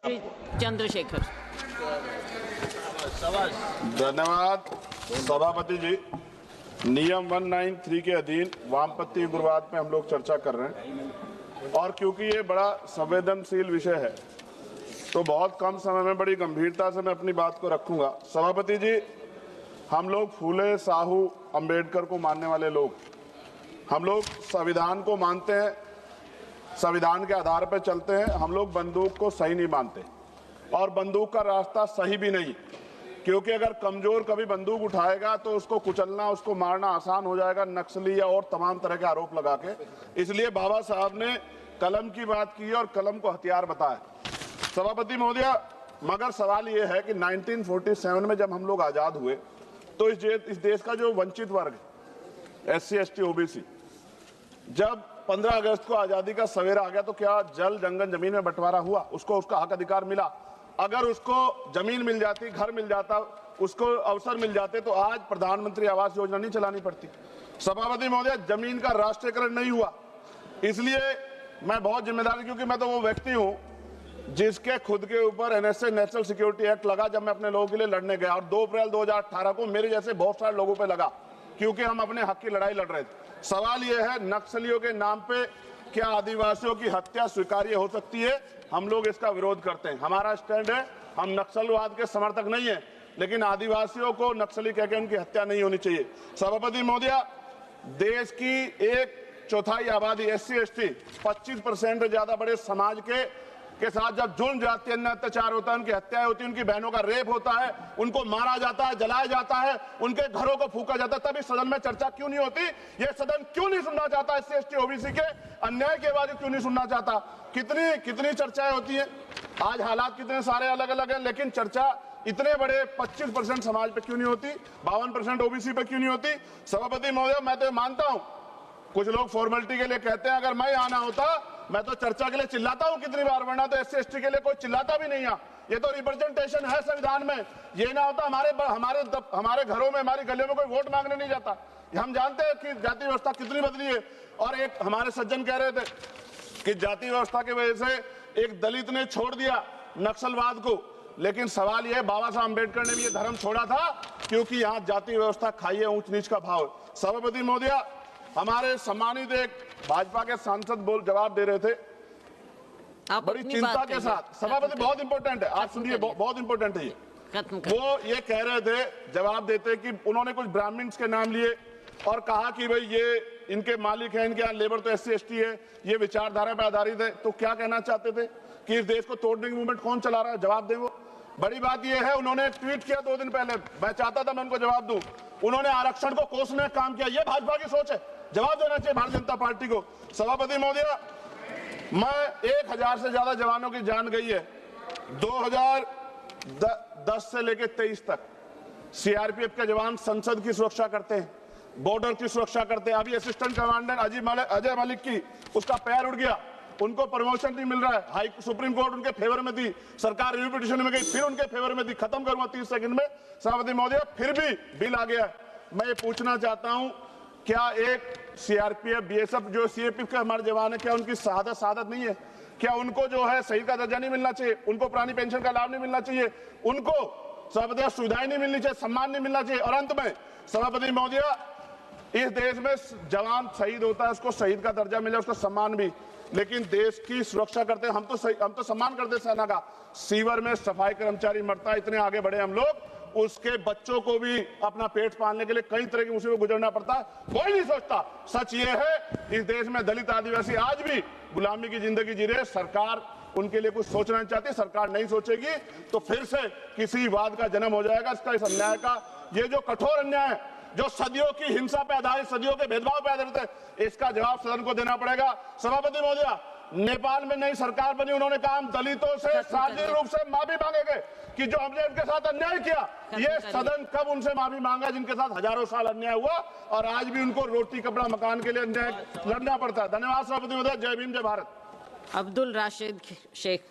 चंद्रशेखर। धन्यवाद सभापति जी। नियम 193 के अधीन वामपंथी उग्रवाद पे हम लोग चर्चा कर रहे हैं और क्योंकि ये बड़ा संवेदनशील विषय है तो बहुत कम समय में बड़ी गंभीरता से मैं अपनी बात को रखूंगा। सभापति जी, हम लोग फूले साहू अंबेडकर को मानने वाले लोग, हम लोग संविधान को मानते हैं, संविधान के आधार पर चलते हैं। हम लोग बंदूक को सही नहीं मानते और बंदूक का रास्ता सही भी नहीं, क्योंकि अगर कमजोर कभी बंदूक उठाएगा तो उसको कुचलना, उसको मारना आसान हो जाएगा, नक्सली या और तमाम तरह के आरोप लगा के। इसलिए बाबा साहब ने कलम की बात की और कलम को हथियार बताया। सभापति महोदय, मगर सवाल ये है कि 1947 में जब हम लोग आजाद हुए तो इस देश का जो वंचित वर्ग, SC ST OBC, जब 15 अगस्त को आजादी का सवेरा आ गया तो क्या जल जंगल जमीन में बंटवारा हुआ? उसको उसका हक अधिकार मिला? अगर उसको जमीन मिल जाती, घर मिल जाता, उसको अवसर मिल जाते तो आज प्रधानमंत्री आवास योजना नहीं चलानी पड़ती। सभापति महोदय, जमीन का राष्ट्रीयकरण नहीं हुआ। इसलिए मैं बहुत जिम्मेदारी, क्योंकि मैं तो वो व्यक्ति हूं जिसके खुद के ऊपर NSA नेशनल सिक्योरिटी एक्ट लगा जब मैं अपने लोगों के लिए लड़ने गया, और 2 अप्रैल 2018 को मेरे जैसे बहुत सारे लोगों पे लगा, क्योंकि हम अपने हक की लड़ाई लड़ रहे थे। सवाल यह है, नक्सलियों के नाम पे क्या आदिवासियों की हत्या स्वीकार्य हो सकती है? हम लोग इसका विरोध करते हैं। हमारा स्टैंड है, हम नक्सलवाद के समर्थक नहीं है, लेकिन आदिवासियों को नक्सली कहकर उनकी हत्या नहीं होनी चाहिए। सभापति महोदय, देश की 1/4 आबादी SC ST 25% से ज्यादा बड़े समाज के साथ जब जुल्म जाति अन्य अत्याचार होता है, उनकी हत्याएं होती है, उनकी बहनों का रेप होता है, उनको मारा जाता है, जलाया जाता है, उनके घरों को फूका जाता है, तब इस सदन में चर्चा क्यों नहीं होती? ये सदन क्यों नहीं सुनना चाहता? SC ST OBC के अन्याय की आवाज क्यों नहीं सुनना चाहता? कितनी चर्चाएं होती है, आज हालात कितने सारे अलग अलग हैं, लेकिन चर्चा इतने बड़े 25% समाज पे क्यों नहीं होती? 52% OBC पे क्यों नहीं होती? सभापति महोदय, मैं तो मानता हूं, कुछ लोग फॉर्मेलिटी के लिए कहते हैं, अगर मैं आना होता मैं तो चर्चा के लिए चिल्लाता हूं कितनी बार, वरना तो SC ST के लिए कोई चिल्लाता भी नहीं है। ये तो रिप्रेजेंटेशन है संविधान में। ये ना होता हमारे घरों में, हमारी गलियों में कोई वोट मांगने नहीं जाता। हम जानते हैं कि जाति व्यवस्था कितनी बदली है। और एक हमारे सज्जन कह रहे थे कि जाति व्यवस्था की वजह से एक दलित ने छोड़ दिया नक्सलवाद को, लेकिन सवाल यह है, बाबा साहब अम्बेडकर ने भी ये धर्म छोड़ा था क्योंकि यहाँ जाति व्यवस्था खाई है, ऊंच नीच का भाव। सभापति महोदय, हमारे सम्मानित एक भाजपा के सांसद जवाब दे रहे थे बड़ी चिंता के साथ। सभापति, बहुत इंपॉर्टेंट है, आप सुनिए, बहुत इंपॉर्टेंट है ये। वो ये कह रहे थे जवाब देते कि उन्होंने कुछ ब्राह्मण्स के नाम लिए और कहा कि भाई ये इनके मालिक हैं, इनके यहाँ लेबर तो SC ST है, ये विचारधारा पर आधारित है। तो क्या कहना चाहते थे कि इस देश को तोड़ने की मूवमेंट कौन चला रहा है? जवाब दे। वो बड़ी बात यह है, उन्होंने ट्वीट किया 2 दिन पहले, मैं चाहता था मैं उनको जवाब दूं, उन्होंने आरक्षण को कोसने का काम किया। ये भाजपा की सोच है, जवाब देना चाहिए भारतीय जनता पार्टी को। सभापति महोदय, मैं 1000 से ज्यादा जवानों की जान गई है 2010 से लेकर 23 तक। CRPF के जवान संसद की सुरक्षा करते हैं, बॉर्डर की सुरक्षा करते हैं। अभी असिस्टेंट कमांडेंट अजय मलिक की उसका पैर उड़ गया, उनको प्रमोशन नहीं मिल रहा है। सुप्रीम कोर्ट उनके फेवर में थी, सरकार रिव्यू पिटीशन में गई, फिर उनके फेवर में थी। खत्म करूंगा 30 सेकंड में। सभापति महोदय, फिर भी बिल आ गया। मैं ये पूछना चाहता हूं, क्या एक CRPF BSF जो CAPF के हमारे जवान है, क्या उनकी शहादत नहीं है? क्या उनको जो है शहीद का दर्जा नहीं मिलना चाहिए? उनको पुरानी पेंशन का लाभ नहीं मिलना चाहिए? उनको सभापति सुविधाएं नहीं मिलनी चाहिए? सम्मान नहीं मिलना चाहिए? और अंत में सभापति महोदय, इस देश में जवान शहीद होता है, उसको शहीद का दर्जा मिले, उसको सम्मान भी, लेकिन देश की सुरक्षा करते हैं। हम तो सम्मान करते सेना का। सीवर में सफाई कर्मचारी मरता है, इतने आगे बढ़े हम लोग, उसके बच्चों को भी अपना पेट पालने के लिए कई तरह की मुसीबत गुजरना पड़ता है, कोई नहीं सोचता। सच ये है, इस देश में दलित आदिवासी आज भी गुलामी की जिंदगी जी रहे। सरकार उनके लिए कुछ सोचना नहीं चाहती। सरकार नहीं सोचेगी तो फिर से किसी वाद का जन्म हो जाएगा। इसका, इस अन्याय का, ये जो कठोर अन्याय है, जो सदियों की हिंसा पे आधारित, सदियों के भेदभाव पे आधारित है, इसका जवाब सदन को देना पड़ेगा। सभापति महोदय, नेपाल में नई सरकार बनी, उन्होंने कहा हम दलितों से सार्वजनिक रूप से माफी मांगेंगे कि जो हमने उनके साथ अन्याय किया। ये सदन कब उनसे माफी मांगा जिनके साथ हजारों साल अन्याय हुआ और आज भी उनको रोटी कपड़ा मकान के लिए अन्याय लड़ना पड़ता है। धन्यवाद सभापति महोदय। जय भीम, जय भारत। अब्दुल राशिद शेख।